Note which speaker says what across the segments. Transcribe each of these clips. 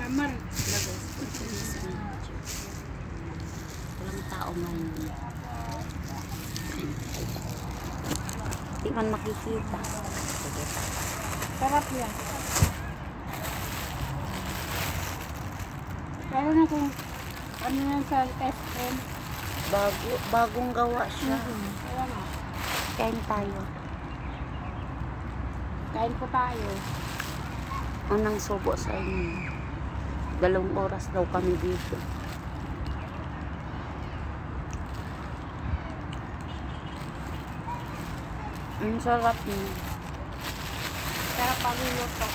Speaker 1: Amar.
Speaker 2: Walang tao ngayon. Di man makikita.
Speaker 1: Sarap yan. Pero na kung ano yan sa SM.
Speaker 2: Bagong gawa siya.
Speaker 1: Kaya nga.
Speaker 2: Kain tayo.
Speaker 1: Kain po tayo.
Speaker 2: Unang subo sa inyo. 2 oras daw kami dito. Ang sarap niya.
Speaker 1: Sarap bagong luto.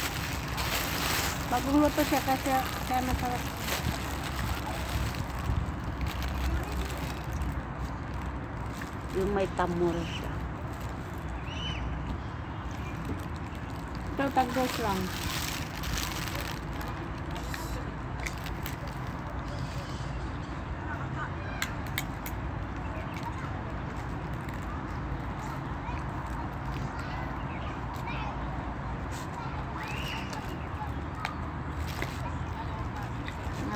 Speaker 1: Bagong luto siya kasi kaya masarap.
Speaker 2: Yung may tamura siya.
Speaker 1: Ito tagos lang.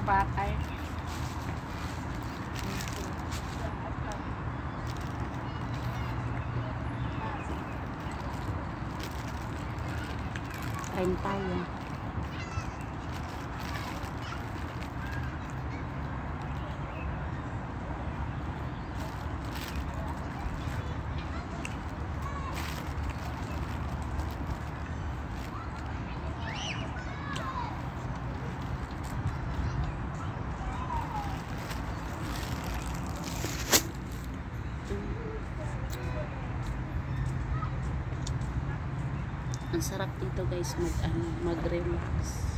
Speaker 1: Batay.
Speaker 2: Kain tayo. Ang sarap dito guys mag-relax.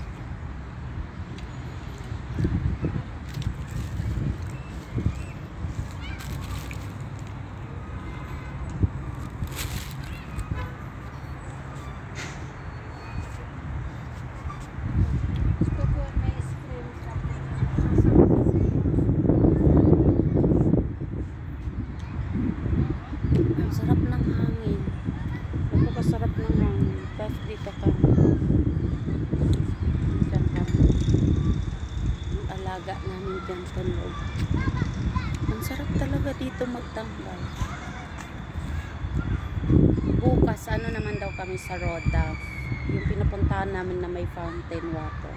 Speaker 2: Ang sarap ng hangin. Napakasarap ng hangin. Tapos dito kami. Diyan kami. Ang alaga namin dyan sa loob. Ang sarap talaga dito magtambay. Bukas, ano naman daw kami sa Roda. Yung pinapuntahan namin na may fountain water.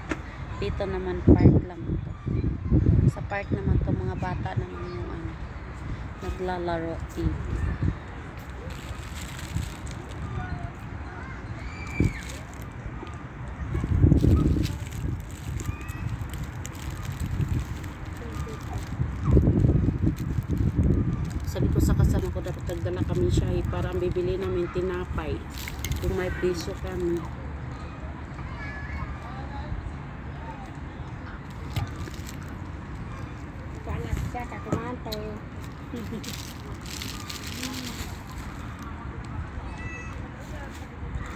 Speaker 2: Dito naman park lang to. Sa park naman to mga bata naman yung naglalaro TV. Sabi ko sa kasama ko dapat nagdala kami siya para ang bibili namin tinapay kung may piso kami.
Speaker 1: Panas siya kakumante.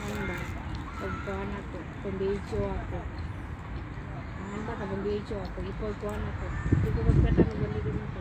Speaker 1: Ano ba? Pagkuhan ako. Kumbidyo ako. Ano ba? Kumbidyo ako. Ipagkuhan ako. Hindi ko magkata magaligin ako.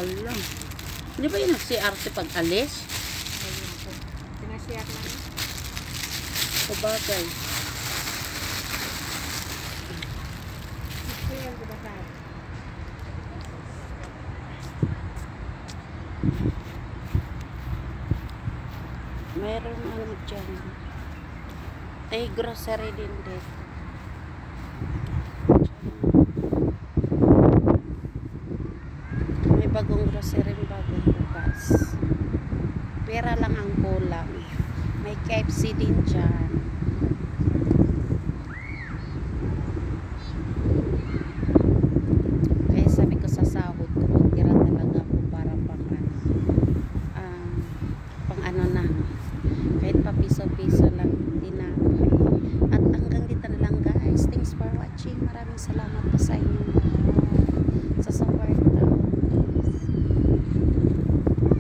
Speaker 2: Alam. Hindi ba yung nagsiarte pag alis?
Speaker 1: Pinasiyat lang.
Speaker 2: Sabagay.
Speaker 1: Ito yan ko ba tayo?
Speaker 2: Meron ano dyan. Ay, grocery din dito. May bagong grocery, bagong bukas. Pera lang ang kulang. May KFC din dyan.